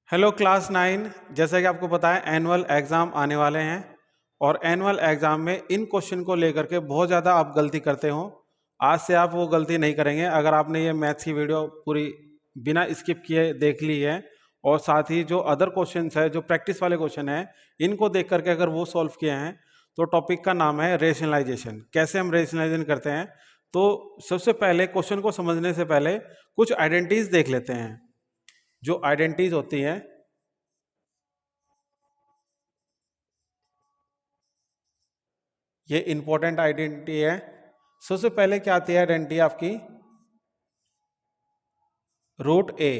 Hello class 9। जैसा कि आपको पता है एनुअल एग्ज़ाम आने वाले हैं और एनुअल एग्ज़ाम में इन क्वेश्चन को लेकर के बहुत ज़्यादा आप गलती करते हो। आज से आप वो गलती नहीं करेंगे अगर आपने ये मैथ्स की वीडियो पूरी बिना स्किप किए देख ली है और साथ ही जो अदर क्वेश्चंस है, जो प्रैक्टिस वाले क्वेश्चन हैं, इनको देख करके अगर वो सॉल्व किए हैं। तो टॉपिक का नाम है रेशनलाइजेशन। कैसे हम रेशनलाइजेशन करते हैं। तो सबसे पहले क्वेश्चन को समझने से पहले कुछ आइडेंटिटीज देख लेते हैं। जो आइडेंटिटीज होती हैं, ये इंपॉर्टेंट आइडेंटिटी है। सबसे पहले क्या आती है आइडेंटिटी आपकी, रूट ए।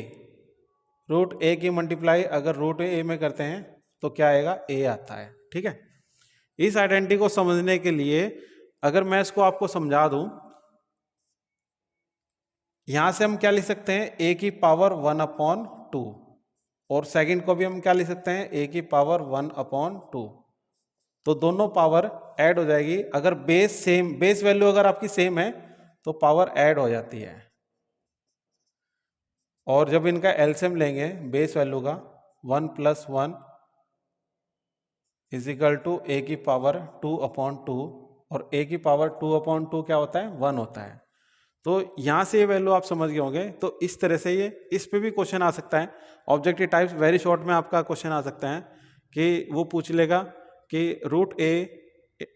रूट ए की मल्टीप्लाई अगर रूट ए में करते हैं तो क्या आएगा, ए आता है। ठीक है, इस आइडेंटिटी को समझने के लिए अगर मैं इसको आपको समझा दूं, यहां से हम क्या लिख सकते हैं, ए की पावर 1/2 और सेकंड को भी हम क्या लिख सकते हैं, ए की पावर 1/2। तो दोनों पावर ऐड हो जाएगी। अगर बेस वैल्यू अगर आपकी सेम है तो पावर ऐड हो जाती है। और जब इनका एलसीएम लेंगे बेस वैल्यू का, 1 + 1 = ए की पावर 2/2 और ए की पावर 2/2 क्या होता है, 1 होता है। तो यहां से ये वैल्यू आप समझ गए होंगे। तो इस तरह से ये इस पे भी क्वेश्चन आ सकता है। ऑब्जेक्टिव टाइप्स वेरी शॉर्ट में आपका क्वेश्चन आ सकता है कि वो पूछ लेगा कि root A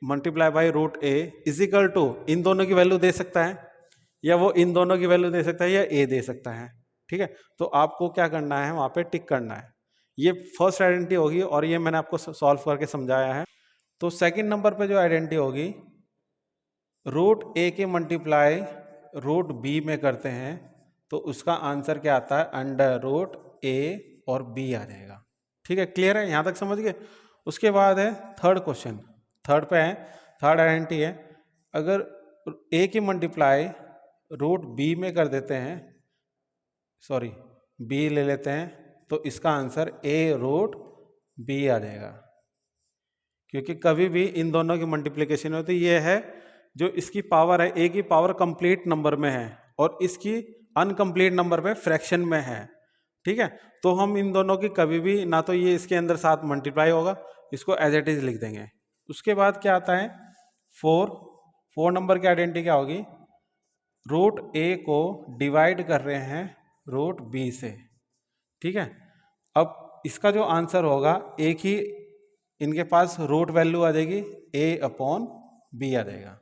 multiply by root A = इन दोनों की वैल्यू दे सकता है, या वो इन दोनों की वैल्यू दे सकता है, या ए दे सकता है। ठीक है, तो आपको क्या करना है, वहां पे टिक करना है। ये फर्स्ट आइडेंटिटी होगी और ये मैंने आपको सॉल्व करके समझाया है। तो सेकंड नंबर पे जो आइडेंटिटी होगी, रूट ए की मल्टीप्लाई रूट बी में करते हैं तो उसका आंसर क्या आता है, √a और b आ जाएगा। ठीक है, क्लियर है, यहां तक समझ गए। उसके बाद है थर्ड क्वेश्चन। थर्ड पे है, थर्ड आइडेंटिटी है, अगर a की मल्टीप्लाई रूट बी में कर देते हैं, सॉरी b ले लेते हैं, तो इसका आंसर a√b आ जाएगा। क्योंकि कभी भी इन दोनों की मल्टीप्लिकेशन होती ये है, जो इसकी पावर है, ए की पावर कंप्लीट नंबर में है और इसकी अनकंप्लीट नंबर में फ्रैक्शन में है। ठीक है, तो हम इन दोनों की कभी भी ना तो ये इसके अंदर साथ मल्टीप्लाई होगा, इसको एज इट इज लिख देंगे। उसके बाद क्या आता है, 4 नंबर की आइडेंटिटी क्या होगी, रूट ए को डिवाइड कर रहे हैं रूट बी से। ठीक है, अब इसका जो आंसर होगा, एक ही इनके पास रूट वैल्यू आ जाएगी, a/b आ जाएगा।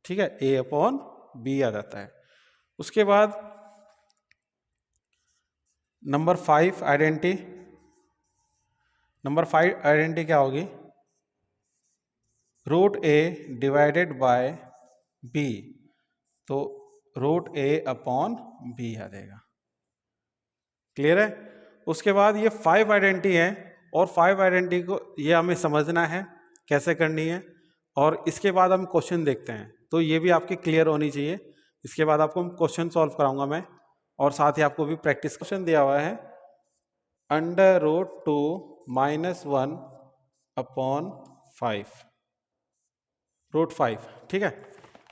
ठीक है, a/b आ जाता है। उसके बाद नंबर 5 आइडेंटिटी, नंबर 5 आइडेंटिटी क्या होगी, root A divided by b, तो √a/b आ जाएगा। क्लियर है। उसके बाद ये 5 आइडेंटिटी है और 5 आइडेंटिटी को ये हमें समझना है कैसे करनी है, और इसके बाद हम क्वेश्चन देखते हैं। तो ये भी आपकी क्लियर होनी चाहिए। इसके बाद आपको क्वेश्चन सॉल्व कराऊंगा मैं, और साथ ही आपको भी प्रैक्टिस क्वेश्चन दिया हुआ है, √2 - 1/5 √5। ठीक है,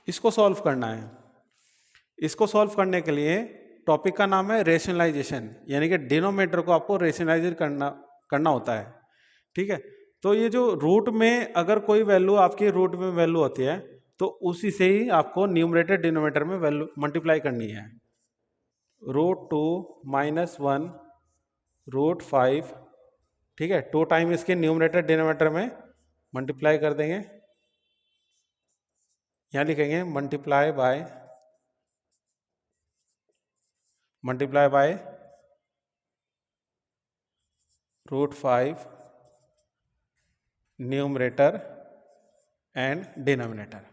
इसको सॉल्व करना है। इसको सॉल्व करने के लिए टॉपिक का नाम है रेशनलाइजेशन, यानी कि डिनोमिनेटर को आपको रेशनलाइज करना होता है। ठीक है, तो ये जो रूट में अगर कोई वैल्यू आपकी रूट में वैल्यू होती है तो उसी से ही आपको न्यूमरेटर डिनोमिनेटर में वैल्यू मल्टीप्लाई करनी है। √2 - 1 √5। ठीक है, 2 टाइम इसके न्यूमरेटर डिनोमिनेटर में मल्टीप्लाई कर देंगे। यहाँ लिखेंगे multiply by √5 numerator and denominator.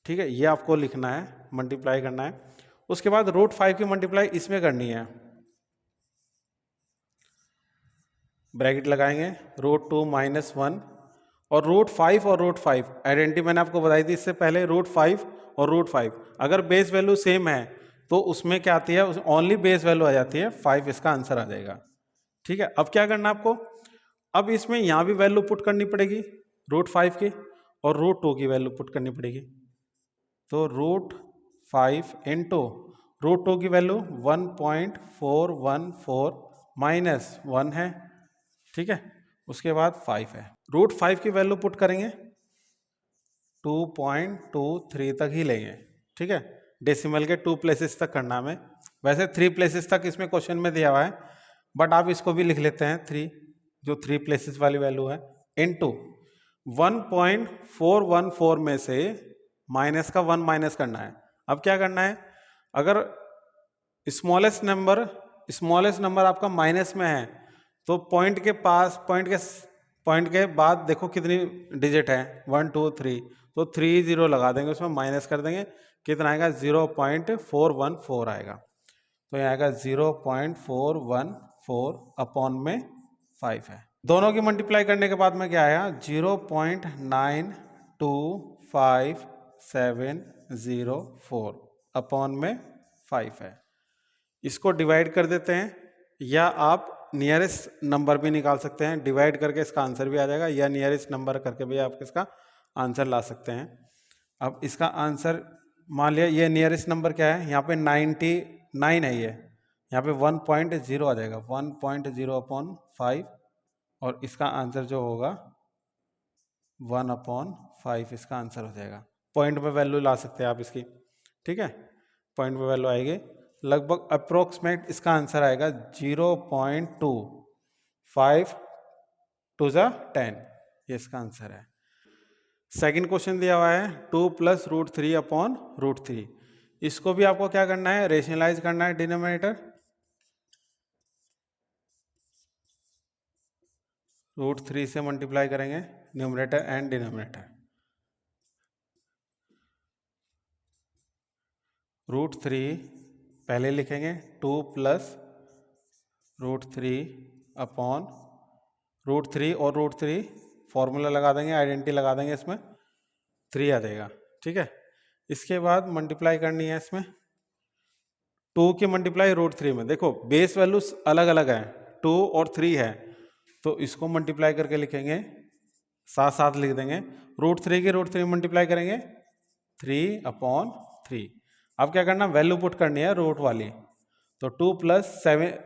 ठीक है, ये आपको लिखना है, मल्टीप्लाई करना है। उसके बाद √5 की मल्टीप्लाई इसमें करनी है, ब्रैकेट लगाएंगे, √2 - 1 और √5 और √5 आइडेंटिटी मैंने आपको बताई थी इससे पहले, √5 और √5 अगर बेस वैल्यू सेम है तो उसमें क्या आती है, ओनली बेस वैल्यू आ जाती है 5, इसका आंसर आ जाएगा। ठीक है, अब क्या करना है आपको, अब इसमें यहां भी वैल्यू पुट करनी पड़ेगी √5 की और √2 की वैल्यू पुट करनी पड़ेगी। तो √5 इंटू √2 की वैल्यू 1.414 -1 है, ठीक है। उसके बाद 5 है। √5 की वैल्यू पुट करेंगे 2.23 तक ही लेंगे, ठीक है। डेसिमल के 2 प्लेसेस तक करना हमें, वैसे 3 प्लेसेस तक इसमें क्वेश्चन में दिया हुआ है, बट आप इसको भी लिख लेते हैं 3, जो 3 प्लेसेस वाली वैल्यू है, इनटू 1.414 में से माइनस का 1 माइनस करना है। अब क्या करना है, अगर स्मॉलेस्ट नंबर आपका माइनस में है तो पॉइंट के पास, पॉइंट के बाद देखो कितनी डिजिट है, 1 2 3, तो 3 0 लगा देंगे, उसमें माइनस कर देंगे, कितना आएगा 0.414 आएगा। तो यहाँ आएगा 0.414 अपॉन में 5 है। दोनों की मल्टीप्लाई करने के बाद में क्या आया, 0.92574 अपॉन में 5 है। इसको डिवाइड कर देते हैं, या आप नियरेस्ट नंबर भी निकाल सकते हैं, डिवाइड करके इसका आंसर भी आ जाएगा, या नियरेस्ट नंबर करके भी आप इसका आंसर ला सकते हैं। अब इसका आंसर मान लिया, ये नियरेस्ट नंबर क्या है, यहाँ पे 99 है, ये यहाँ पे 1.0 आ जाएगा, 1.0 अपॉन 5, और इसका आंसर जो होगा 1/5 इसका आंसर हो जाएगा। पॉइंट में वैल्यू ला सकते हैं आप इसकी, ठीक है। पॉइंट में वैल्यू आएगी लगभग अप्रोक्सीमेट, इसका आंसर आएगा 0.2, 5 2 ज़ा 10, ये इसका आंसर है। सेकंड क्वेश्चन दिया हुआ है 2 + √3 अपॉन √3। इसको भी आपको क्या करना है, रेशनलाइज करना है डिनोमिनेटर, √3 से मल्टीप्लाई करेंगे न्यूमरेटर एंड डिनोमिनेटर। √3 पहले लिखेंगे 2 + √3 अपॉन √3 और √3 फॉर्मूला लगा देंगे, आइडेंटिटी लगा देंगे, इसमें 3 आ जाएगा, ठीक है। इसके बाद मल्टीप्लाई करनी है इसमें 2 की मल्टीप्लाई √3 में, देखो बेस वैल्यूज अलग अलग है, 2 और 3 है, तो इसको मल्टीप्लाई करके लिखेंगे, साथ साथ लिख देंगे। √3 की √3 मल्टीप्लाई करेंगे 3/3। अब क्या करना, वैल्यू पुट करनी है रूट वाली, तो 2 + 7,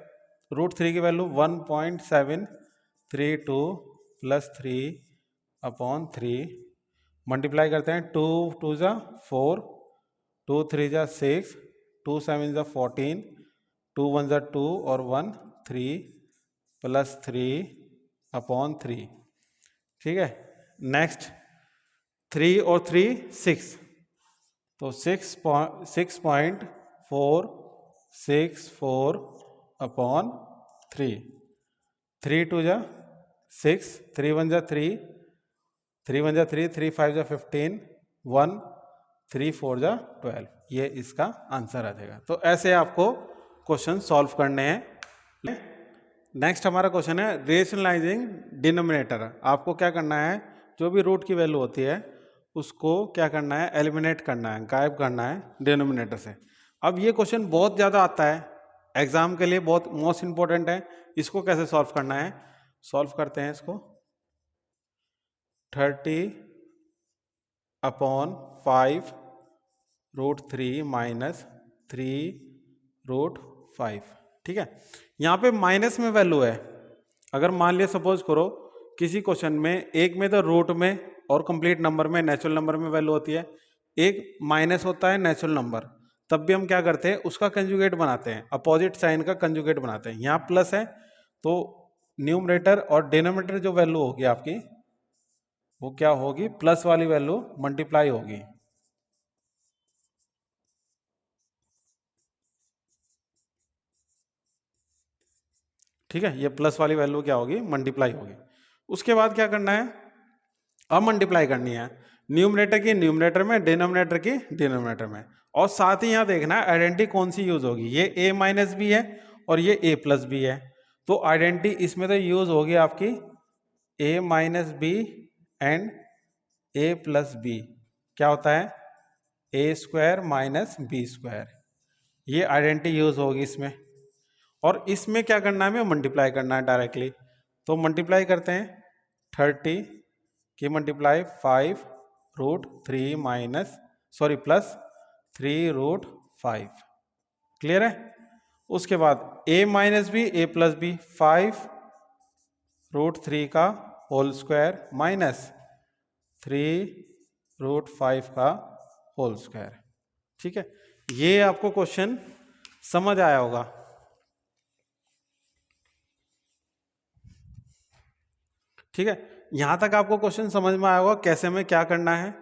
√3 की वैल्यू 1.732 + 3/3, मल्टीप्लाई करते हैं 2 2 ज़ा 4, 2 3 ज़ा 6, 2 7 ज़ा 14, 2 1 ज़ा 2 और 1 3 + 3/3, ठीक है। नेक्स्ट 3 और 3 6, तो 6.464/3, 3 2 ज़ा 6, 3 1 ज़ा 3, 3 1 ज़ा 3, 3 5 ज़ा 15, 1 3 4 ज़ा 12, ये इसका आंसर आ जाएगा। तो ऐसे आपको क्वेश्चन सॉल्व करने हैं। नेक्स्ट हमारा क्वेश्चन है रेशनलाइजिंग डिनोमिनेटर। आपको क्या करना है, जो भी रूट की वैल्यू होती है उसको क्या करना है, एलिमिनेट करना है, गायब करना है डिनोमिनेटर से। अब ये क्वेश्चन बहुत ज़्यादा आता है एग्जाम के लिए, बहुत मोस्ट इंपॉर्टेंट है। इसको कैसे सॉल्व करना है, सॉल्व करते हैं इसको। 30/5 √3 - 3 √5, ठीक है। यहाँ पे माइनस में वैल्यू है। अगर मान लिया सपोज करो किसी क्वेश्चन में एक में तो रूट में और कंप्लीट नंबर में, नेचुरल नंबर में वैल्यू होती है, एक माइनस होता है नेचुरल नंबर, तब भी हम क्या करते हैं, उसका कंजुगेट बनाते हैं, अपोजिट साइन का कंजुगेट बनाते हैं। यहाँ प्लस है तो न्यूमरेटर और डिनोमिनेटर जो वैल्यू होगी आपकी वो क्या होगी, प्लस वाली वैल्यू मल्टीप्लाई होगी, ठीक है। ये प्लस वाली वैल्यू क्या होगी, मल्टीप्लाई होगी। उसके बाद क्या करना है, अब मल्टीप्लाई करनी है न्यूमरेटर की न्यूमरेटर में, डिनोमिनेटर की डिनोमिनेटर में, और साथ ही यहां देखना है आइडेंटिटी कौन सी यूज होगी। ये a माइनस बी है और ये a प्लस बी है, तो आइडेंटिटी इसमें तो यूज होगी आपकी a minus B and a plus B. क्या होता है, a² - b², ये आइडेंटिटी यूज होगी इसमें। और इसमें क्या करना है, हमें मल्टीप्लाई करना है डायरेक्टली, तो मल्टीप्लाई करते हैं 30 की मल्टीप्लाई 5 √3 प्लस 3 √5, क्लियर है। उसके बाद a minus B A plus B 5√3 का होल स्क्वायर माइनस 3√5 का होल स्क्वायर। ठीक है, ये आपको क्वेश्चन समझ आया होगा। ठीक है, यहां तक आपको क्वेश्चन समझ में आया होगा कैसे में क्या करना है।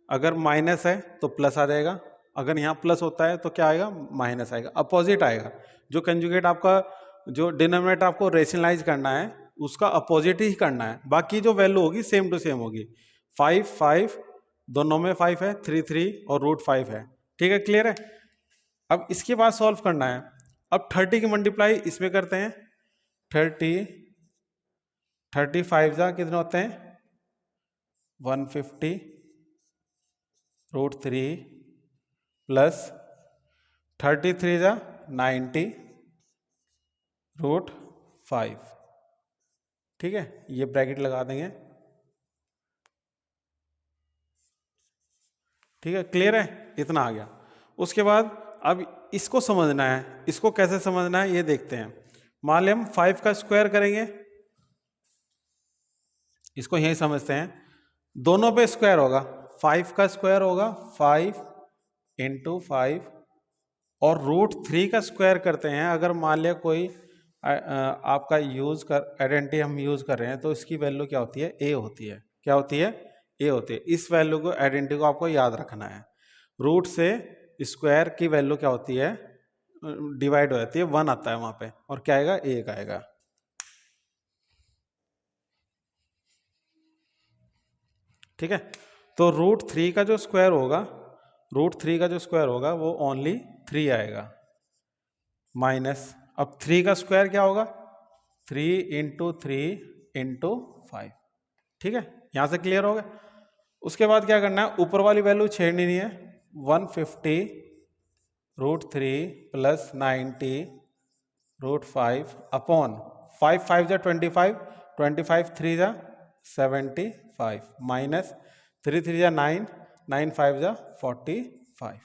अगर माइनस है तो प्लस आ जाएगा, अगर यहाँ प्लस होता है तो क्या आएगा, माइनस आएगा, अपोजिट आएगा। जो कंजुगेट आपका, जो डिनोमिनेटर आपको रेशनलाइज करना है उसका अपोजिट ही करना है, बाकी जो वैल्यू होगी सेम टू सेम होगी। 5 दोनों में 5 है, 3 और √5 है। ठीक है, क्लियर है। अब इसके बाद सॉल्व करना है। अब 30 की मल्टीप्लाई इसमें करते हैं। 35 जा कितने होते हैं, 150√3 प्लस 33 जा 90√5। ठीक है, ये ब्रैकेट लगा देंगे। ठीक है, क्लियर है, इतना आ गया। उसके बाद अब इसको समझना है, इसको कैसे समझना है ये देखते हैं। मान लिया हम 5 का स्क्वायर करेंगे, इसको यही समझते हैं। दोनों पे स्क्वायर होगा, 5 का स्क्वायर होगा 5 × 5 और √3 का स्क्वायर करते हैं। अगर मान लिया कोई आपका यूज कर आइडेंटिटी हम यूज कर रहे हैं तो इसकी वैल्यू क्या होती है, ए होती है। क्या होती है, ए होती है। इस वैल्यू को, आइडेंटिटी को आपको याद रखना है। रूट से स्क्वायर की वैल्यू क्या होती है, डिवाइड हो जाती है, 1 आता है वहां पे, और क्या आएगा, 1 आएगा। ठीक है, तो √3 का जो स्क्वायर होगा, √3 का जो स्क्वायर होगा वो ओनली 3 आएगा, माइनस, अब 3 का स्क्वायर क्या होगा, 3 × 3 × 5। ठीक है, यहां से क्लियर हो गया। उसके बाद क्या करना है, ऊपर वाली वैल्यू छेड़नी नहीं है। 150√3 प्लस 90√5 अपॉन 5 5 जा 25, 25 3 जा 75 माइनस 3 3 जा 9, 9 5 जा 45।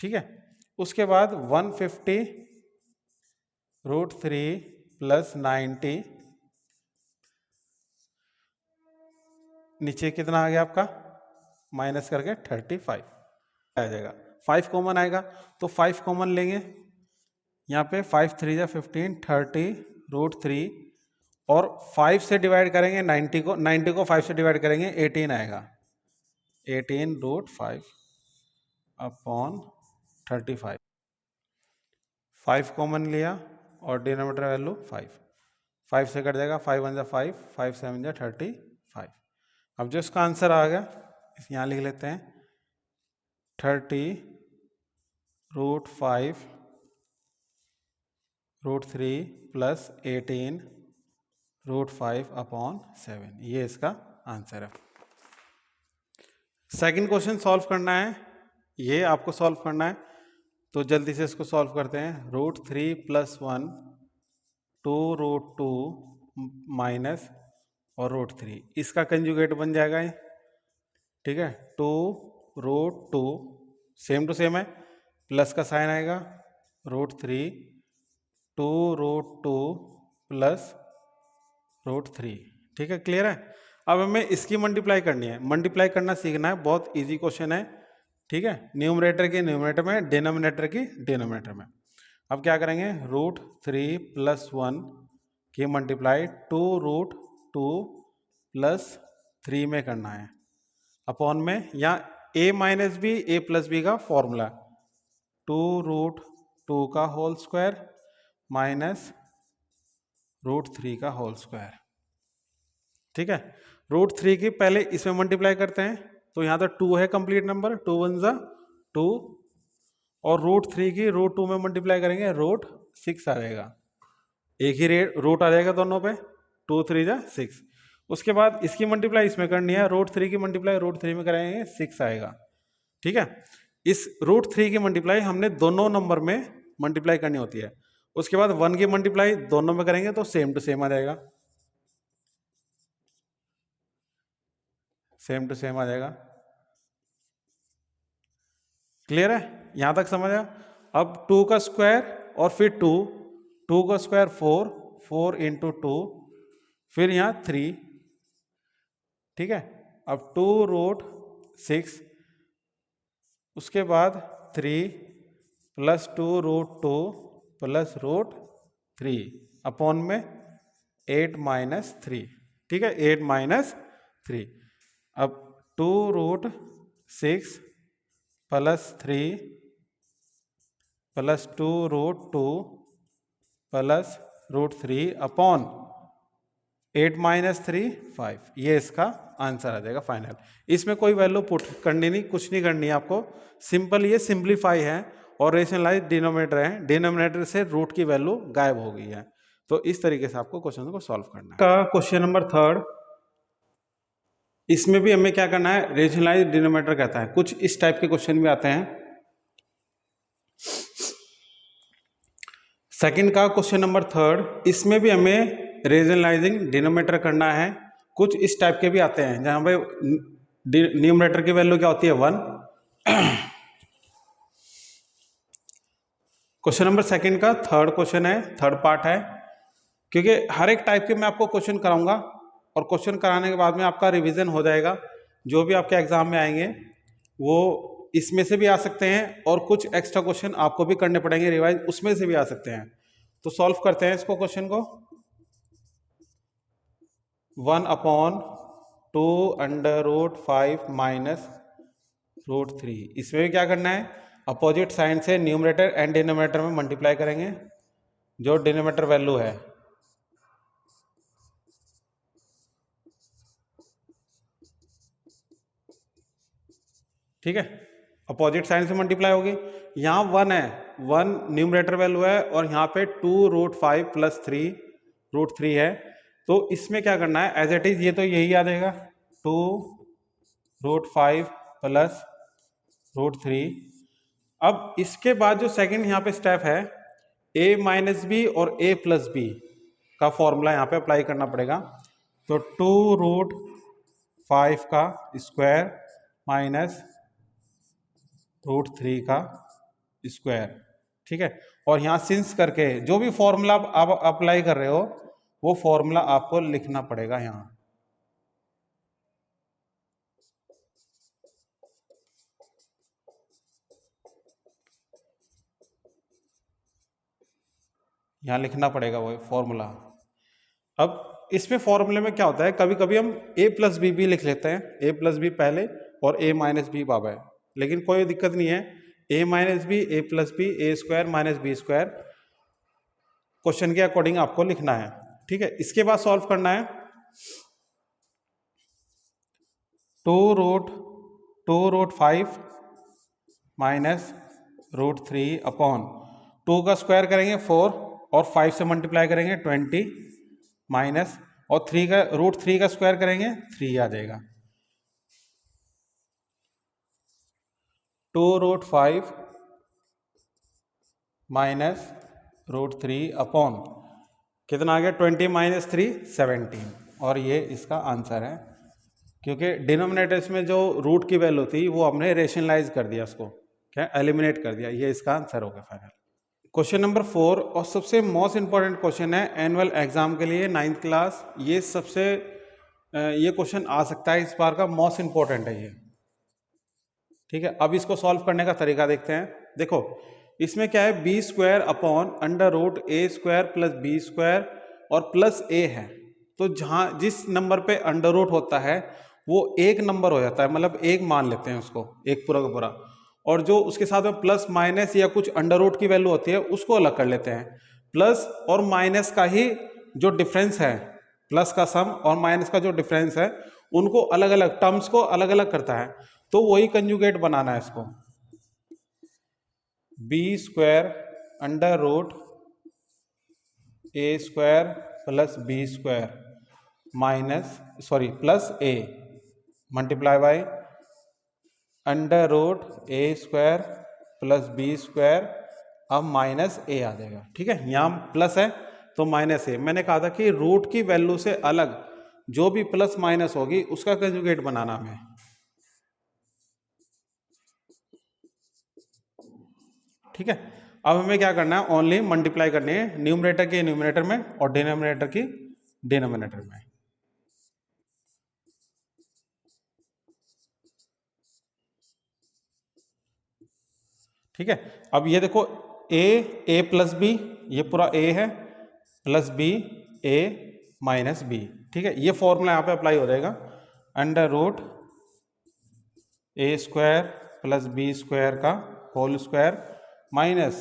ठीक है, उसके बाद 150√3 प्लस 90, नीचे कितना आ गया आपका, माइनस करके 35 आ जाएगा। 5 कॉमन आएगा तो 5 कॉमन लेंगे, यहाँ पे 5 3 जा 15, 30√3 और 5 से डिवाइड करेंगे 90 को, 90 को 5 से डिवाइड करेंगे 18 आएगा, 18√5 अपॉन 35। 5 कॉमन लिया और डिनोमिनेटर वैल्यू 5, 5 से कट जाएगा, 5 1 जा 5, 5 7 जा 35। अब जो इसका आंसर आ गया, इस यहाँ लिख लेते हैं, 30√5 √3 प्लस 18√5 अपॉन 7, ये इसका आंसर है। सेकंड क्वेश्चन सॉल्व करना है, ये आपको सॉल्व करना है, तो जल्दी से इसको सॉल्व करते हैं। √3 + 1 2√2 माइनस और √3, इसका कंजुगेट बन जाएगा ये। ठीक है, 2√2 सेम टू सेम है, प्लस का साइन आएगा, √3 2√2 प्लस √3। ठीक है, क्लियर है। अब हमें इसकी मल्टीप्लाई करनी है, मल्टीप्लाई करना सीखना है, बहुत इजी क्वेश्चन है। ठीक है, न्यूमरेटर की न्यूमरेटर में, डिनोमिनेटर की डिनोमिनेटर में। अब क्या करेंगे, √3 + 1 की मल्टीप्लाई 2√2 + 3 में करना है, अपॉन में, या a minus B A plus B का फॉर्मूला, 2√2 का होल स्क्वायर माइनस √3 का होल स्क्वायर। ठीक है, √3 की पहले इसमें मल्टीप्लाई करते हैं, तो यहां तो 2 है कंप्लीट नंबर, 2 1 जा 2, और √3 की √2 में मल्टीप्लाई करेंगे, √6 आ जाएगा, एक ही रूट आ जाएगा दोनों पे, 2 3 जा 6। उसके बाद इसकी मल्टीप्लाई इसमें करनी है, √3 की मल्टीप्लाई √3 में करेंगे, 6 आएगा। ठीक है, इस √3 की मल्टीप्लाई हमने दोनों नंबर में मल्टीप्लाई करनी होती है। उसके बाद 1 की मल्टीप्लाई दोनों में करेंगे तो सेम टू सेम आ जाएगा, सेम टू सेम आ जाएगा। क्लियर है, यहां तक समझ आया। अब 2 का स्क्वायर और फिर 2, 2 का स्क्वायर 4, 4 इंटू 2, फिर यहाँ 3, ठीक है। अब 2 रूट 6, उसके बाद 3 plus 2 root 2 plus root 3 upon में 8 माइनस 3, ठीक है, 8 माइनस 3। अब 2 root 6 plus 3 plus 2 root 2 plus root 3 upon 8 minus 3 5, ये इसका आंसर आ जाएगा फाइनल। इसमें कोई वैल्यू पुट करनी नहीं, कुछ नहीं करनी है आपको, सिंपल ये सिंप्लीफाई है और रेशनलाइज डिनोमिनेटर है, डिनोमिनेटर से रूट की वैल्यू गायब हो गई है। तो इस तरीके से आपको क्वेश्चन को सॉल्व करना है। का क्वेश्चन नंबर 3, इसमें भी हमें क्या करना है, रेशनलाइज डिनोमिनेटर कहता है। कुछ इस टाइप के क्वेश्चन भी आते हैं। सेकंड का क्वेश्चन नंबर 3, इसमें भी हमें रेशनलाइजिंग डिनोमिनेटर करना है। कुछ इस टाइप के भी आते हैं जहां पे न्यूमरेटर की वैल्यू क्या होती है 1। क्वेश्चन नंबर सेकंड का थर्ड क्वेश्चन है, थर्ड पार्ट है, क्योंकि हर एक टाइप के मैं आपको क्वेश्चन कराऊंगा और क्वेश्चन कराने के बाद में आपका रिवीजन हो जाएगा। जो भी आपके एग्जाम में आएंगे वो इसमें से भी आ सकते हैं और कुछ एक्स्ट्रा क्वेश्चन आपको भी करने पड़ेंगे रिवाइज, उसमें से भी आ सकते हैं। तो सॉल्व करते हैं इसको, क्वेश्चन को। 1/2 अंडर रूट 5 माइनस रूट 3, इसमें भी क्या करना है, अपोजिट साइन से न्यूमरेटर एंड डिनोमिनेटर में मल्टीप्लाई करेंगे जो डिनोमिनेटर वैल्यू है। ठीक है, अपोजिट साइन से मल्टीप्लाई होगी। यहाँ 1 है, 1 न्यूमरेटर वैल्यू है और यहाँ पे 2 रूट 5 प्लस 3 रूट 3 है। तो इसमें क्या करना है, एज इट इज ये तो यही आ जाएगा, 2 रूट 5 प्लस रूट 3। अब इसके बाद जो सेकंड यहाँ पे स्टेप है, a माइनस बी और a प्लस बी का फॉर्मूला यहाँ पे अप्लाई करना पड़ेगा। तो 2 रूट 5 का स्क्वायर माइनस रूट 3 का स्क्वायर, ठीक है। और यहाँ सिंस करके जो भी फॉर्मूला आप अप्लाई कर रहे हो वो फॉर्मूला आपको लिखना पड़ेगा यहाँ। यहाँ लिखना पड़ेगा वो फॉर्मूला। अब इसमें फॉर्मूले में क्या होता है, कभी कभी हम a प्लस बी भी लिख लेते हैं, a प्लस बी पहले और a माइनस बी बाद है, लेकिन कोई दिक्कत नहीं है। a minus B, a plus B, a square minus B square question के अकॉर्डिंग आपको लिखना है, ठीक है। इसके बाद सॉल्व करना है 2 रूट 5 माइनस रूट 3 अपॉन 2 का स्क्वायर करेंगे 4 और 5 से मल्टीप्लाई करेंगे 20 माइनस और 3 का रूट 3 का स्क्वायर करेंगे 3 आ जाएगा। 2 रूट 5 माइनस रूट 3 अपॉन कितना आ गया, 20 माइनस 3 17, और ये इसका आंसर है। क्योंकि डिनोमिनेटर्स में जो रूट की वैल्यू थी वो हमने रेशनलाइज कर दिया, उसको क्या एलिमिनेट कर दिया, ये इसका आंसर होगा फाइनल। क्वेश्चन नंबर 4 और सबसे मोस्ट इंपॉर्टेंट क्वेश्चन है एनुअल एग्जाम के लिए 9th क्लास। ये सबसे ये क्वेश्चन आ सकता है इस बार का, मोस्ट इंपॉर्टेंट है ये, ठीक है। अब इसको सॉल्व करने का तरीका देखते हैं। देखो इसमें क्या है, B square upon under root A square plus B square और प्लस ए है। तो जहां जिस नंबर पे अंडर रूट होता है वो एक नंबर हो जाता है, मतलब एक मान लेते हैं उसको, एक पूरा का पूरा, और जो उसके साथ में प्लस माइनस या कुछ अंडर रूट की वैल्यू होती है उसको अलग कर लेते हैं। प्लस और माइनस का ही जो डिफरेंस है, प्लस का सम और माइनस का जो डिफरेंस है उनको अलग अलग, टर्म्स को अलग अलग करता है। तो वही कंजुगेट बनाना है इसको, B square under root A square plus B square plus A multiply by under root A square plus B square, अब माइनस ए आ जाएगा, ठीक है। यहाँ प्लस है तो माइनस ए, मैंने कहा था कि रूट की वैल्यू से अलग जो भी प्लस माइनस होगी उसका कंजुगेट बनाना हमें, ठीक है। अब हमें क्या करना है, ओनली मल्टीप्लाई करनी है न्यूमरेटर के न्यूमरेटर में और डिनोमिनेटर की डिनोमिनेटर में। ठीक है, अब ये देखो ए प्लस बी, ये पूरा ए है, plus B A minus B. ठीक है, ये फॉर्मूला यहाँ पे अप्लाई हो जाएगा, under root A square plus B square का होल स्क्वायर माइनस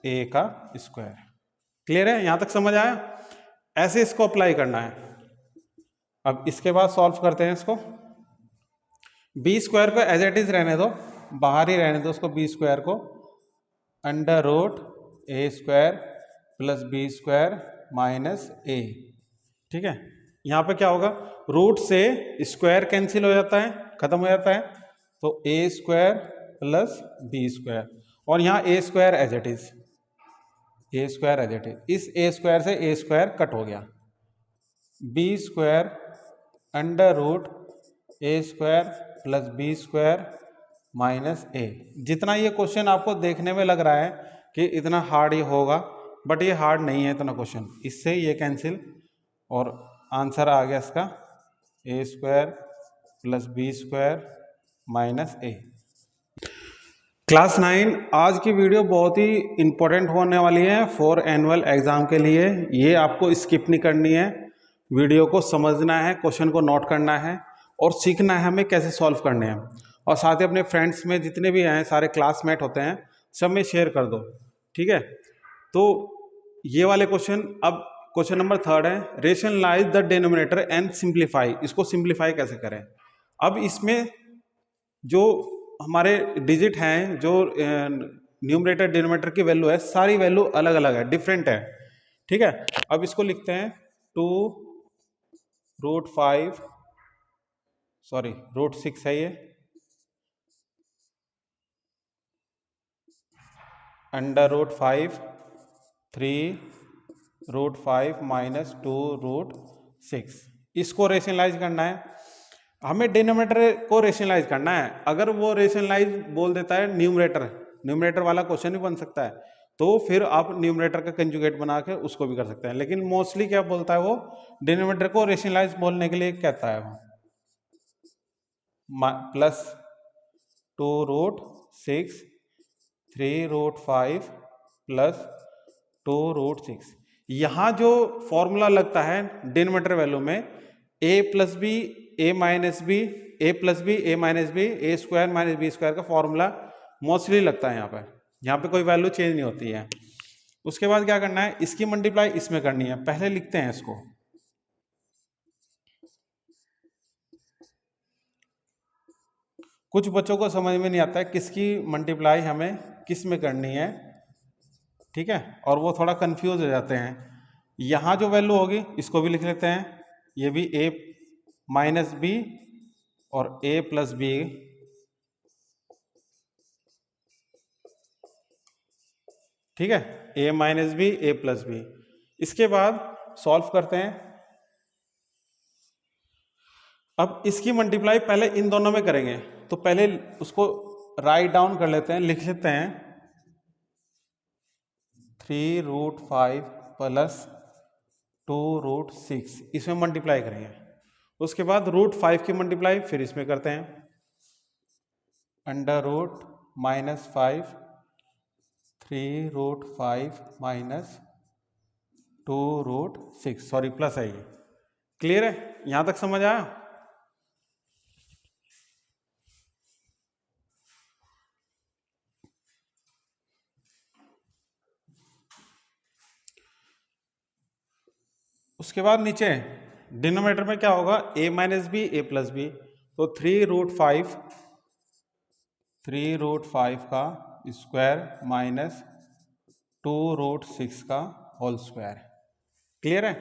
ए का स्क्वायर। क्लियर है, यहां तक समझ आया? ऐसे इसको अप्लाई करना है। अब इसके बाद सॉल्व करते हैं इसको। बी स्क्वायर को एज इट इज रहने दो, बाहर ही रहने दो उसको, बी स्क्वायर को under root A square plus B square minus A. ठीक है, यहाँ पे क्या होगा, रूट से स्क्वायर कैंसिल हो जाता है, खत्म हो जाता है, तो A square plus B square, और यहाँ A square as it is, A square as it is, इस ए स्क्वायर से ए स्क्वायर कट हो गया, B square under root A square plus B square minus A. जितना ये question आपको देखने में लग रहा है कि इतना हार्ड ये होगा, बट ये हार्ड नहीं है इतना क्वेश्चन। इससे ये कैंसिल और आंसर आ गया इसका A square plus B square minus A. Class 9 आज की वीडियो बहुत ही इंपॉर्टेंट होने वाली है फॉर एनुअल एग्जाम के लिए। ये आपको स्किप नहीं करनी है, वीडियो को समझना है, क्वेश्चन को नोट करना है और सीखना है हमें कैसे सॉल्व करने हैं। और साथ ही अपने फ्रेंड्स में जितने भी हैं, सारे क्लासमेट होते हैं, सब में शेयर कर दो। ठीक है, तो ये वाले क्वेश्चन, अब क्वेश्चन नंबर 3 है, rationalise the denominator and simplify. इसको सिंप्लीफाई कैसे करें? अब इसमें जो हमारे डिजिट हैं, जो न्यूमरेटर डिनोमिनेटर की वैल्यू है, सारी वैल्यू अलग अलग है, डिफरेंट है। ठीक है, अब इसको लिखते हैं 2√6 है ये, अंडर रूट 5 3√5 माइनस 2√6। इसको रेशनलाइज करना है, हमें डिनोमिनेटर को रेशनलाइज करना है। अगर वो रेशनलाइज बोल देता है न्यूमरेटर वाला क्वेश्चन भी बन सकता है, तो फिर आप न्यूमरेटर का कंजुगेट बना के उसको भी कर सकते हैं। लेकिन मोस्टली क्या बोलता है वो, डिनोमिनेटर को रेशनलाइज बोलने के लिए कहता है वो प्लस 2√6 3√5 प्लस 2√6। यहाँ जो फॉर्मूला लगता है डिनोमिनेटर वैल्यू में, a plus B A minus B, A plus B A minus B, A square minus B square का फॉर्मूला मोस्टली लगता है यहाँ पे कोई वैल्यू चेंज नहीं होती है। उसके बाद क्या करना है, इसकी मल्टीप्लाई इसमें करनी है। पहले लिखते हैं इसको, कुछ बच्चों को समझ में नहीं आता है किसकी मल्टीप्लाई हमें किस में करनी है। ठीक है, और वो थोड़ा कंफ्यूज हो जाते हैं। यहाँ जो वैल्यू होगी इसको भी लिख लेते हैं, ये भी a माइनस बी और a प्लस बी। ठीक है, a minus B a plus B. इसके बाद सॉल्व करते हैं। अब इसकी मल्टीप्लाई पहले इन दोनों में करेंगे, तो पहले उसको राइट डाउन कर लेते हैं, लिख लेते हैं 3√5 प्लस 2√6, इसमें मल्टीप्लाई करेंगे। उसके बाद √5 की मल्टीप्लाई फिर इसमें करते हैं, under root -5 3√5 minus 2√6, sorry plus है ये। क्लियर है, यहां तक समझ आया? उसके बाद नीचे डिनोमिनेटर में क्या होगा, a minus B a plus B, तो 3√5 का स्क्वायर माइनस 2√6 का होल स्क्वायर। क्लियर है?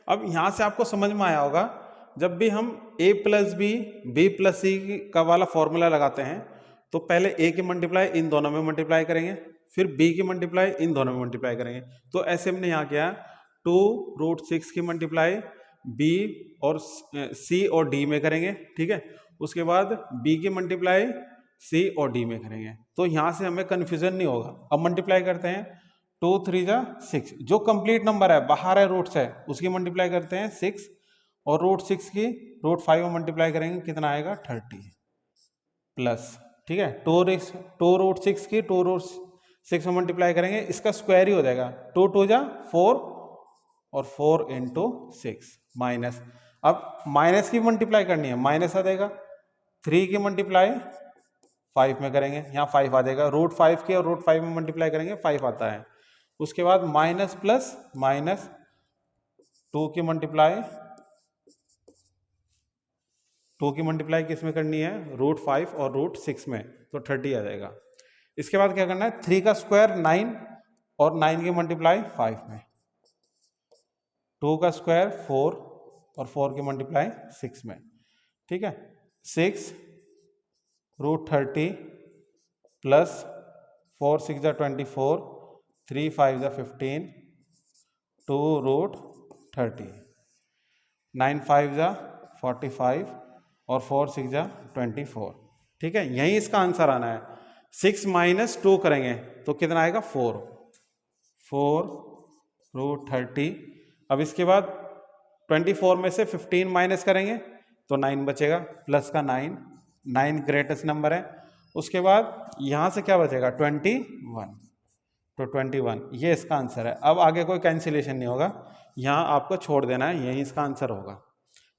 अब यहां से आपको समझ में आया होगा, जब भी हम a plus B B plus C का वाला फॉर्मूला लगाते हैं, तो पहले a की मल्टीप्लाई इन दोनों में मल्टीप्लाई करेंगे, फिर b की मल्टीप्लाई इन दोनों में मल्टीप्लाई करेंगे। तो ऐसे हमने यहाँ किया 2√6 की मल्टीप्लाई b और c और d में करेंगे। ठीक है, उसके बाद b की मल्टीप्लाई c और d में करेंगे, तो यहाँ से हमें कन्फ्यूजन नहीं होगा। अब मल्टीप्लाई करते हैं, 2 3 जा 6, जो कंप्लीट नंबर है बाहर है रूट से उसकी मल्टीप्लाई करते हैं 6, और रूट 6 की रूट 5 में मल्टीप्लाई करेंगे कितना आएगा 30 प्लस, ठीक है, 2 रूट 6 की 2 रूट 6 में मल्टीप्लाई करेंगे, इसका स्क्वायर ही हो जाएगा, 2 2 जा 4 और 4 इंटू 6 माइनस, अब माइनस की मल्टीप्लाई करनी है माइनस आ जाएगा, 3 की मल्टीप्लाई 5 में करेंगे यहाँ 5 आ जाएगा, रूट 5 की और रूट 5 में मल्टीप्लाई करेंगे 5 आता है, उसके बाद माइनस प्लस माइनस 2 की मल्टीप्लाई किस में करनी है रूट 5 और रूट 6 में, तो 30 आ जाएगा। इसके बाद क्या करना है 3 का स्क्वायर 9 और 9 की मल्टीप्लाई 5 में, 2 का स्क्वायर 4 और 4 की मल्टीप्लाई 6 में, ठीक है, 6 रूट 30 प्लस 4 6 जा 24, 3 5 जा 15, 2 रूट 30, 9 5 जा 45 और 4 6 जा 24, ठीक है, यही इसका आंसर आना है। 6 माइनस 2 करेंगे तो कितना आएगा 4 रूट 30, अब इसके बाद 24 में से 15 माइनस करेंगे तो 9 बचेगा, प्लस का 9 ग्रेटेस्ट नंबर है, उसके बाद यहाँ से क्या बचेगा 21, तो 21 ये इसका आंसर है। अब आगे कोई कैंसिलेशन नहीं होगा, यहाँ आपको छोड़ देना है, यही इसका आंसर होगा।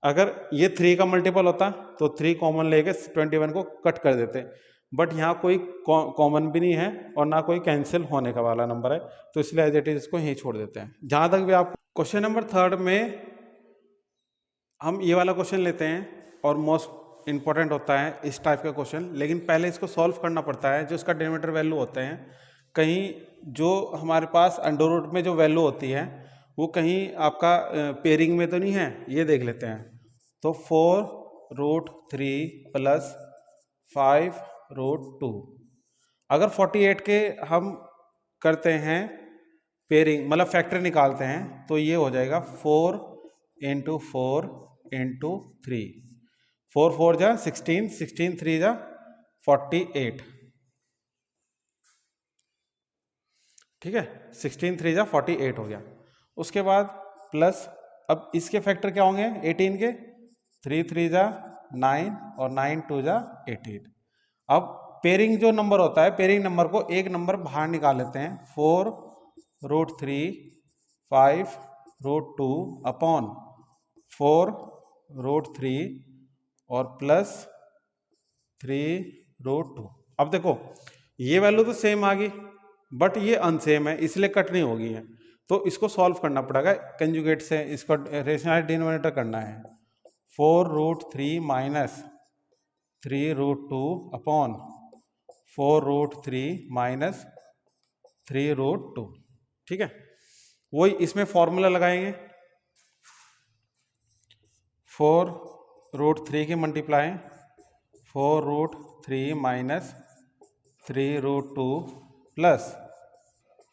अगर ये 3 का मल्टीपल होता तो 3 कॉमन लेके 21 को कट कर देते, बट यहाँ कोई कॉमन भी नहीं है और ना कोई कैंसिल होने का वाला नंबर है, तो इसलिए एज इट इज इसको यहीं छोड़ देते हैं। जहाँ तक भी आप क्वेश्चन नंबर 3 में हम ये वाला क्वेश्चन लेते हैं और मोस्ट इंपॉर्टेंट होता है इस टाइप का क्वेश्चन, लेकिन पहले इसको सॉल्व करना पड़ता है। जो इसका डिनोमिनेटर वैल्यू होते हैं, कहीं जो हमारे पास अंडर रूट में जो वैल्यू होती है वो कहीं आपका पेयरिंग में तो नहीं है, ये देख लेते हैं। तो 4 रूट 3 प्लस 5 रूट 2, अगर 48 के हम करते हैं पेयरिंग मतलब फैक्टर निकालते हैं तो ये हो जाएगा 4 इंटू 4 इंटू 3, 4 4 जा 16, 16 3 जा 48, ठीक है, 16 3 जा 48 हो गया। उसके बाद प्लस, अब इसके फैक्टर क्या होंगे 18 के, 3 3 जा 9 और 9 2 जा 18। अब पेयरिंग जो नंबर होता है, पेयरिंग नंबर को एक नंबर बाहर निकाल लेते हैं, 4 रूट 3 5 रूट 2 अपॉन 4 रूट 3 और प्लस 3 रूट 2। अब देखो ये वैल्यू तो सेम आ गई, बट ये अनसेम है इसलिए कट नहीं होगी है, तो इसको सॉल्व करना पड़ेगा कंजुगेट से, इसको रेशनल डिनोमिनेटर करना है। 4 root 3 minus 3 root 2 upon 4 root 3 minus 3 root 2, ठीक है, वही इसमें फॉर्मूला लगाएंगे। 4 रूट 3 की multiply 4 root 3 minus 3 root 2 plus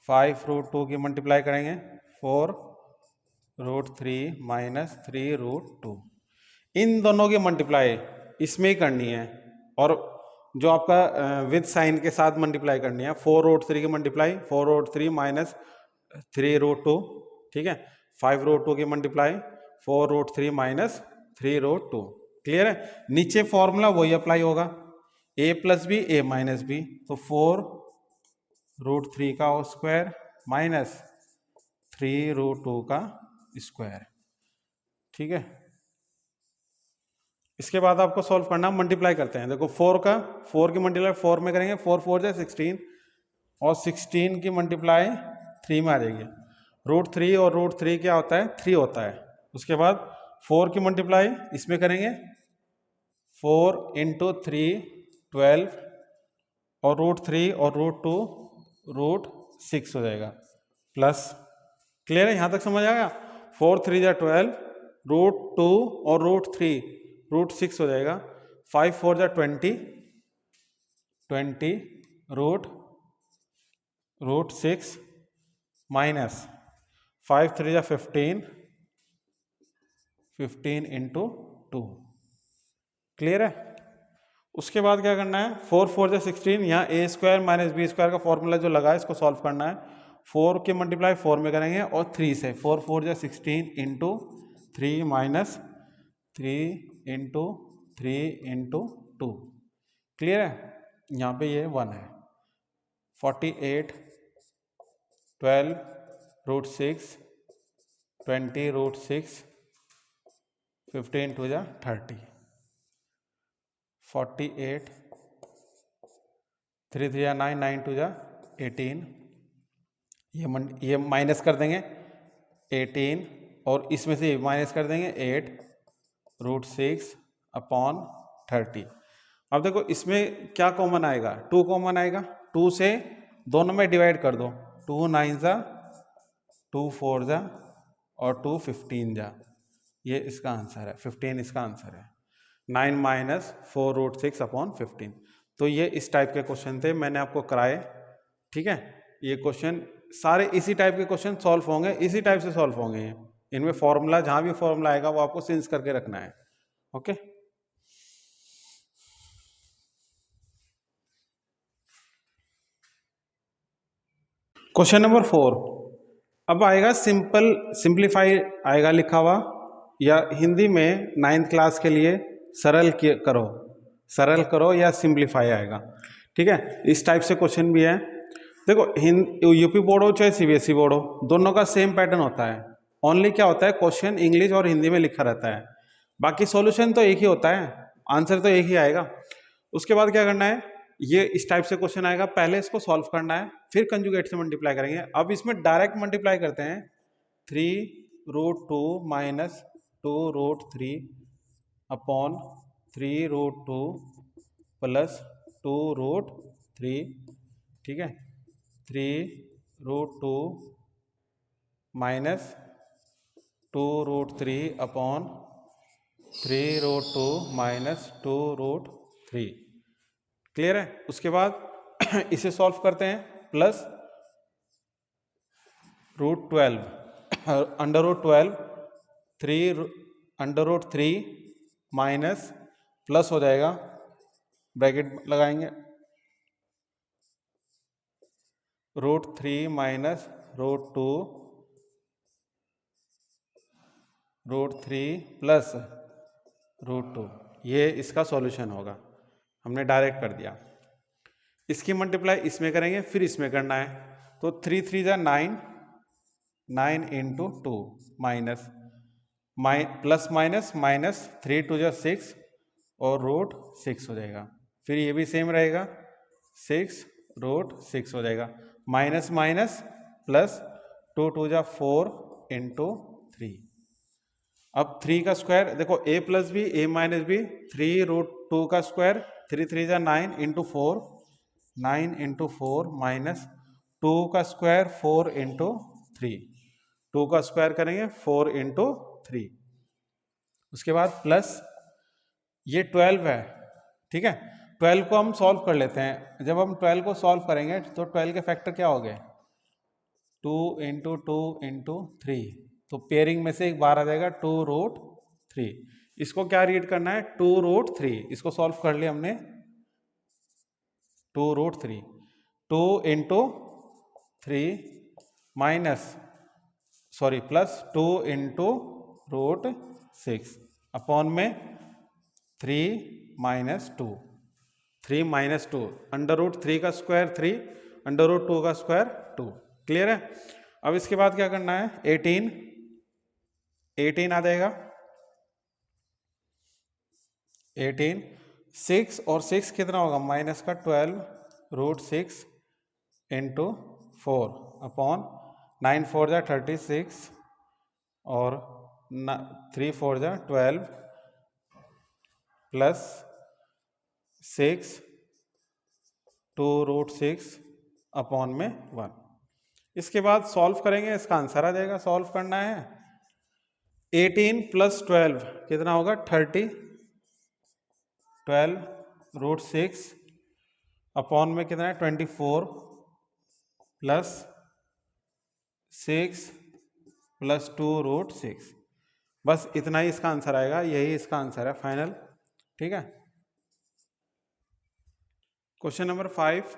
5 root 2 की मल्टीप्लाई करेंगे 4 रूट 3 माइनस 3 रूट 2, इन दोनों की मल्टीप्लाई इसमें ही करनी है, और जो आपका विद साइन के साथ मल्टीप्लाई करनी है। 4 रूट 3 की मल्टीप्लाई 4 रूट 3 माइनस 3 रूट 2, ठीक है, 5 रूट 2 की multiply 4 root 3 minus 3 root 2, clear है। नीचे फॉर्मूला वही अप्लाई होगा, a plus B A minus B, तो 4 रूट 3 का स्क्वायर माइनस 3 रूट 2 का स्क्वायर, ठीक है। इसके बाद आपको सॉल्व करना, मल्टीप्लाई करते हैं। देखो 4 की मल्टीप्लाई 4 में करेंगे, 4 4 जा 16 और 16 की मल्टीप्लाई 3 में आ जाएगी। रूट 3 और रूट 3 क्या होता है 3 होता है। उसके बाद 4 की मल्टीप्लाई इसमें करेंगे 4 इंटू 3 12 और रूट 3 और रूट 2 रूट 6 हो जाएगा प्लस, क्लियर है, यहाँ तक समझ आएगा। 4 3 जा 12 रूट 2 और रूट 3 रूट 6 हो जाएगा, 5 4 जा 20 रूट 6 माइनस 5 3 जा 15 इंटू 2, क्लियर है। उसके बाद क्या करना है 4 4 जा 16, यहाँ A square minus B square का फॉर्मूला जो लगा है इसको सॉल्व करना है, 4 के मल्टीप्लाई 4 में करेंगे और 3 से, 4 4 जा 16 into 3 minus 3 into 3 into 2। Clear है? यहाँ पे ये 1 है। 48 12 रूट 6 20 रूट 6 15 टू जा 30। 48 3 3 जा 9 9 टू जा 18। ये माइनस कर देंगे 18 और इसमें से माइनस कर देंगे 8 रूट 6 अपॉन 30। अब देखो इसमें क्या कॉमन आएगा, 2 कॉमन आएगा। 2 से दोनों में डिवाइड कर दो, 2 9 जा 2 4 जा और 2 15 जा। ये इसका आंसर है, 15 इसका आंसर है। 9 माइनस 4 रूट 6 अपॉन 15। तो ये इस टाइप के क्वेश्चन थे, मैंने आपको कराए। ठीक है, ये क्वेश्चन सारे इसी टाइप के क्वेश्चन सॉल्व होंगे, इसी टाइप से सॉल्व होंगे। ये इनमें फॉर्मूला, जहां भी फॉर्मूला आएगा वो आपको चेंज करके रखना है। Okay, question number 4। अब आएगा सिंप्लीफाई आएगा लिखा हुआ, या हिंदी में 9th क्लास के लिए सरल करो या सिंप्लीफाई आएगा। ठीक है, इस टाइप से क्वेश्चन भी है। देखो यूपी बोर्ड हो चाहे सीबीएसई बोर्ड हो, दोनों का सेम पैटर्न होता है। ओनली क्या होता है, क्वेश्चन इंग्लिश और हिंदी में लिखा रहता है, बाकी सॉल्यूशन तो एक ही होता है, आंसर तो एक ही आएगा। उसके बाद क्या करना है, ये इस टाइप से क्वेश्चन आएगा, पहले इसको सॉल्व करना है, फिर कंजुगेट से मल्टीप्लाई करेंगे। अब इसमें डायरेक्ट मल्टीप्लाई करते हैं, 3 root 2 minus 2 root 3 upon 3 root 2 plus 2 root 3। ठीक है, 3 root 2 minus 2 root 3 upon 3 root 2 minus 2 root 3। Clear है? उसके बाद इसे सॉल्व करते हैं, plus root 12 under root 12 3 under root 3 minus plus हो जाएगा, ब्रैकेट लगाएंगे, root 3 minus root 2 root 3 plus root 2। ये इसका सॉल्यूशन होगा, हमने डायरेक्ट कर दिया। इसकी मल्टीप्लाई इसमें करेंगे, फिर इसमें करना है, तो 3 3 जा 9 9 into 2 minus plus minus minus 3 2 जा 6 और रूट 6 हो जाएगा। फिर ये भी सेम रहेगा, 6 रूट 6 हो जाएगा, माइनस माइनस प्लस 2 2 जा 4 इंटू 3। अब 3 का स्क्वायर देखो, a plus B A minus B, 3 root 2 का स्क्वायर 3 3 जा 9 इंटू 4 9 इंटू 4 माइनस 2 का स्क्वायर 4 इंटू 3। 2 का स्क्वायर करेंगे 4 इंटू 3। उसके बाद प्लस ये 12 है। ठीक है, 12 को हम सॉल्व कर लेते हैं। जब हम 12 को सॉल्व करेंगे तो 12 के फैक्टर क्या हो गए, 2 इंटू 2 इंटू 3, तो पेयरिंग में से एक बार आ जाएगा 2 रूट 3। इसको क्या रीड करना है, 2 रूट 3। इसको सॉल्व कर लिया हमने, 2 root 3, 2 into 3 minus plus 2 into root 6 upon में 3 माइनस 2, 3 माइनस 2, अंडर रूट 3 का स्क्वायर 3, अंडर रूट 2 का स्क्वायर 2। क्लियर है? अब इसके बाद क्या करना है, 18 आ जाएगा, 18 6 और 6 कितना होगा, माइनस का 12 रूट 6 इंटू 4 अपॉन 9 4 जा 36 और 3 4 जा 12 प्लस 6 2 रूट 6 अपॉन में 1। इसके बाद सॉल्व करेंगे, इसका आंसर आ जाएगा। सॉल्व करना है, 18 प्लस 12 कितना होगा, 30, 12 रूट 6 अपॉन में कितना है 24 प्लस 6 प्लस 2 रूट 6। बस इतना ही इसका आंसर आएगा, यही इसका आंसर है फाइनल। ठीक है, क्वेश्चन नंबर 5।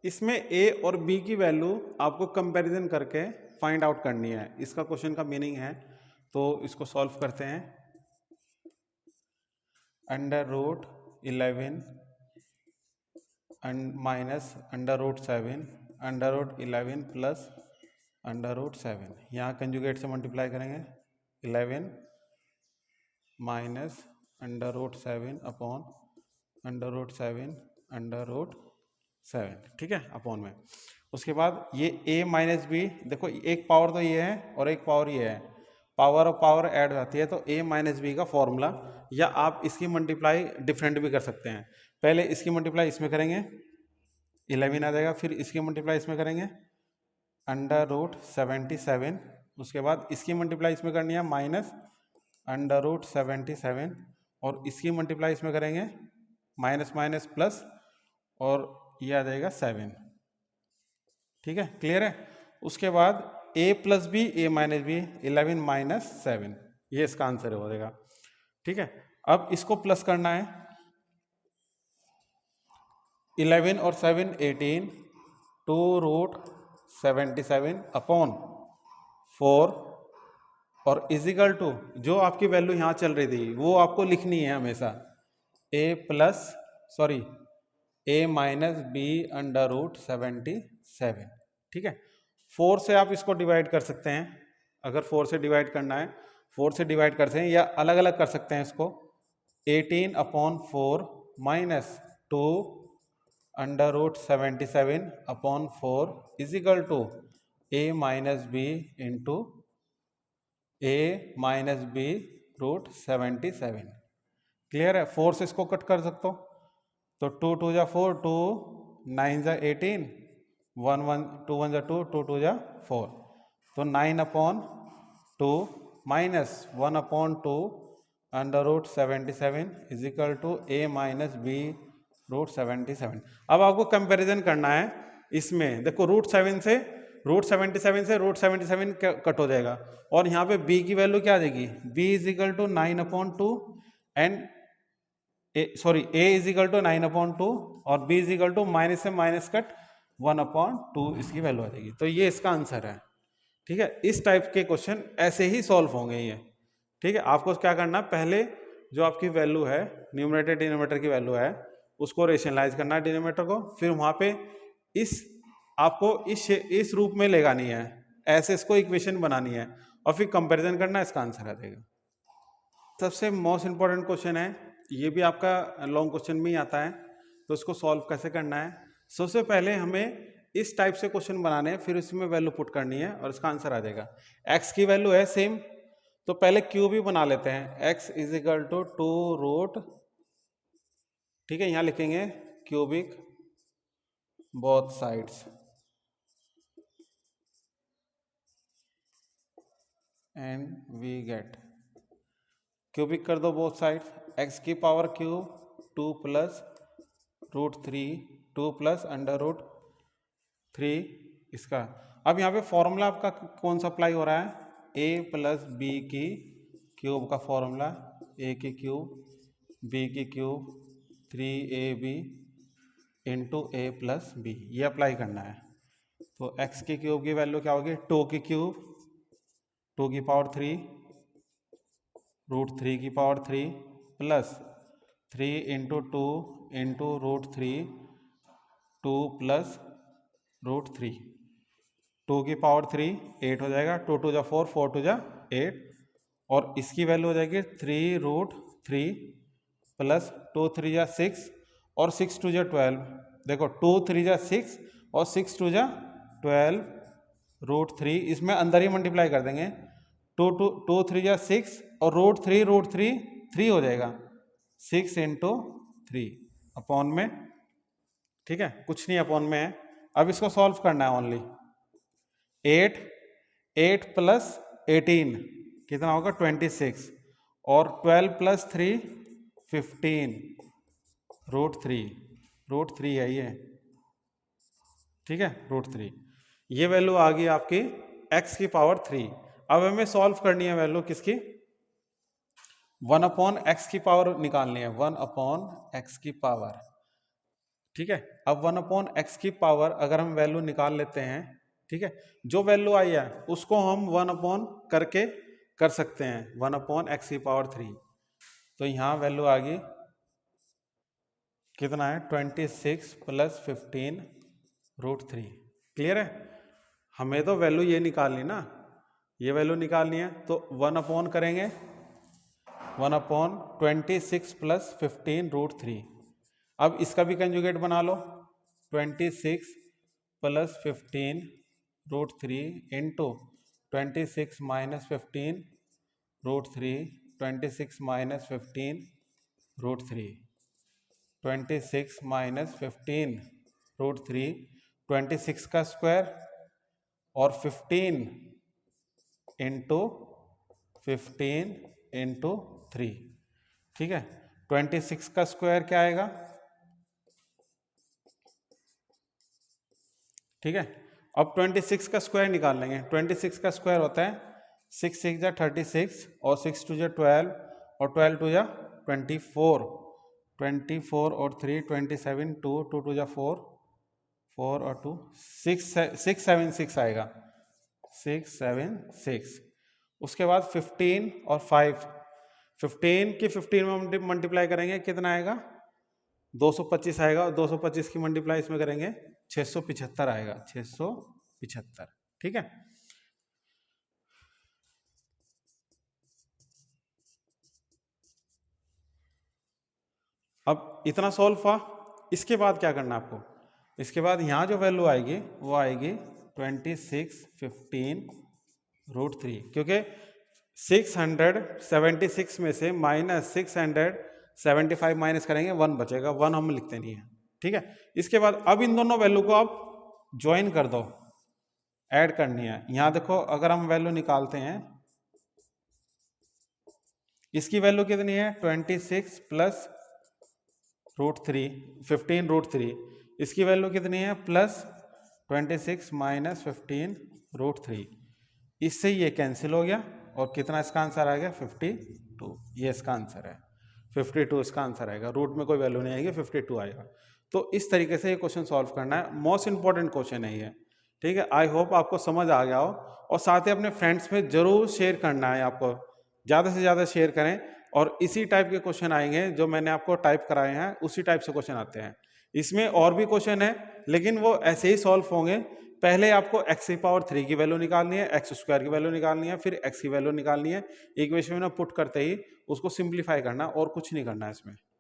इसमें ए और बी की वैल्यू आपको कंपैरिजन करके फाइंड आउट करनी है, इसका क्वेश्चन का मीनिंग है। तो इसको सॉल्व करते हैं। √11 माइनस √7 √11 प्लस √7, यहाँ कंजुगेट से मल्टीप्लाई करेंगे। 11 माइनस √7 अपॉन √7 ठीक है, अपॉन में। उसके बाद ये a माइनस बी, देखो एक पावर तो ये है और एक पावर ये है, पावर और पावर ऐड हो जाती है, तो a माइनस बी का फॉर्मूला, या आप इसकी मल्टीप्लाई डिफरेंट भी कर सकते हैं। पहले इसकी मल्टीप्लाई इसमें करेंगे 11 आ जाएगा, फिर इसकी मल्टीप्लाई इसमें करेंगे √77, उसके बाद इसकी मल्टीप्लाई इसमें करनी है माइनस √77, और इसकी मल्टीप्लाई इसमें करेंगे माइनस माइनस प्लस, और ये आ जाएगा 7। ठीक है, क्लियर है। उसके बाद a plus B a minus B 11 minus 7, ये इसका आंसर हो जाएगा। ठीक है, अब इसको प्लस करना है। 11 और 7 18, 2√77 अपॉन 4, और इजिकल टू जो आपकी वैल्यू यहाँ चल रही थी वो आपको लिखनी है हमेशा, a माइनस बी √77। ठीक है, 4 से आप इसको डिवाइड कर सकते हैं, अगर 4 से डिवाइड करना है 4 से डिवाइड कर सकते हैं, या अलग अलग कर सकते हैं इसको। 18 upon 4 minus 2 √77 upon 4 equal to a minus B into a minus B √77। Clear है, 4 से इसको कट कर सकते हो, तो 2 2 जा 4, 2 9 जा 18, 1 1 2 1 जा 2, 2 2 जा 4, तो 9 upon 2 minus 1 upon 2 √77 equal to a minus B √77। अब आपको कंपैरिजन करना है, इसमें देखो √77 से √77 कट हो जाएगा, और यहाँ पे b की वैल्यू क्या आ जाएगी, b equal to 9 upon 2 and a equal to 9 upon 2, और b इजिकल टू माइनस से माइनस कट 1 अपॉन 2 इसकी वैल्यू आ जाएगी। तो ये इसका आंसर है। ठीक है, इस टाइप के क्वेश्चन ऐसे ही सॉल्व होंगे ये। ठीक है, आपको क्या करना है, पहले जो आपकी वैल्यू है न्यूमरेटर डिनोमिनेटर की वैल्यू है उसको रेशनलाइज करना है डिनोमिनेटर को, फिर वहां पे आपको इस रूप में लगानी है, ऐसे इसको इक्वेशन बनानी है, और फिर कंपैरिजन करना है, इसका आंसर आ जाएगा। सबसे मोस्ट इंपॉर्टेंट क्वेश्चन है ये, भी आपका लॉन्ग क्वेश्चन में ही आता है, तो इसको सॉल्व कैसे करना है। सबसे पहले हमें इस टाइप से क्वेश्चन बनाने हैं, फिर इसमें वैल्यू पुट करनी है और इसका आंसर आ जाएगा। x की वैल्यू है सेम, तो पहले क्यूब ही बना लेते हैं, x इजिकल टू 2 ठीक है, यहां लिखेंगे cubic both sides and we get, cubic कर दो बोथ साइड्स, x की पावर क्यूब 2 प्लस √3 2 प्लस √3 इसका। अब यहाँ पे फॉर्मूला आपका कौन सा अप्लाई हो रहा है, a प्लस बी की क्यूब का फॉर्मूला, a की क्यूब b की cube 3ab into a plus B, ये अप्लाई करना है। तो x की क्यूब की वैल्यू क्या होगी, 2 की क्यूब 2 की पावर 3 √3 की power 3 plus 3 into 2 into √3 2 plus √3, 2 की पावर 3 8 हो जाएगा, 2 2 जा 4 4 2 जा 8, और इसकी वैल्यू हो जाएगी 3√3 प्लस 2 3 जा 6 और 6 2 जा 12, देखो 2 3 जा 6 और 6 2 जा 12 √3, इसमें अंदर ही मल्टीप्लाई कर देंगे, 2 3 जा 6 और √3 3 हो जाएगा, 6 इंटू 3 अपॉन में। ठीक है, कुछ नहीं अपॉन में है। अब इसको सॉल्व करना है ओनली, 8 प्लस 18 कितना होगा 26, और 12 प्लस 3 15 √3 है ये। ठीक है, √3, ये वैल्यू आ गई आपकी x की पावर 3। अब हमें सॉल्व करनी है वैल्यू किसकी, 1 अपॉन x की पावर निकालनी है, 1 अपॉन x की पावर। ठीक है। अब 1/x की पावर अगर हम वैल्यू निकाल लेते हैं, ठीक है, जो वैल्यू आई है उसको हम 1 करके कर सकते हैं, 1/x की पावर 3। तो यहाँ वैल्यू आ गई कितना है, 26 + 15√3। क्लियर है। हमें तो वैल्यू ये निकालनी ना, ये वैल्यू निकालनी है, तो 1 करेंगे 1/26 + 15√3। अब इसका भी कंजुगेट बना लो, 26 + 15√3 इंटू 26 - 15√3, 26 - 15√3, 26 - 15√3, 26 का स्क्वायर और 15 इंटू 3। ठीक है, 26 का स्क्वायर क्या आएगा, ठीक है। अब 26 का स्क्वायर निकाल लेंगे। 26 का स्क्वायर होता है 6 × 6 = 36 और 6 × 2 = 12 और 12 × 2 = 24, 24 और 3 27, 2 2 × 2 = 4, 4 और 2 676 आएगा, 676। उसके बाद 15 और 5, 15 की 15 में मल्टीप्लाई करेंगे कितना आएगा, 225 आएगा, और 225 की मल्टीप्लाई इसमें करेंगे 675 आएगा, 675। ठीक है। अब इतना सॉल्व हुआ, इसके बाद क्या करना है आपको, इसके बाद यहाँ जो वैल्यू आएगी वो आएगी 26 15√3, क्योंकि 676 में से -675 माइनस करेंगे 1 बचेगा, 1 हम लिखते नहीं है। ठीक है। इसके बाद अब इन दोनों वैल्यू को आप ज्वाइन कर दो, ऐड करनी है। यहां देखो अगर हम वैल्यू निकालते हैं, इसकी वैल्यू कितनी है, 26 + √3, 15√3, इसकी वैल्यू कितनी है, +26 - 15√3। इससे ये कैंसिल हो गया और कितना इसका आंसर आ गया, 52। ये इसका आंसर है, 52 इसका आंसर आएगा, रूट में कोई वैल्यू नहीं आएगी, 52 आएगा। तो इस तरीके से ये क्वेश्चन सॉल्व करना है, मोस्ट इंपॉर्टेंट क्वेश्चन है ये। ठीक है, आई होप आपको समझ आ गया हो, और साथ ही अपने फ्रेंड्स में जरूर शेयर करना है, आपको ज़्यादा से ज़्यादा शेयर करें। और इसी टाइप के क्वेश्चन आएंगे जो मैंने आपको टाइप कराए हैं, उसी टाइप से क्वेश्चन आते हैं। इसमें और भी क्वेश्चन है लेकिन वो ऐसे ही सॉल्व होंगे। पहले आपको x की पावर 3 की वैल्यू निकालनी है, x² की वैल्यू निकालनी है, फिर x की वैल्यू निकालनी है, इक्वेशन में पुट करते ही उसको सिंप्लीफाई करना, और कुछ नहीं करना है इसमें।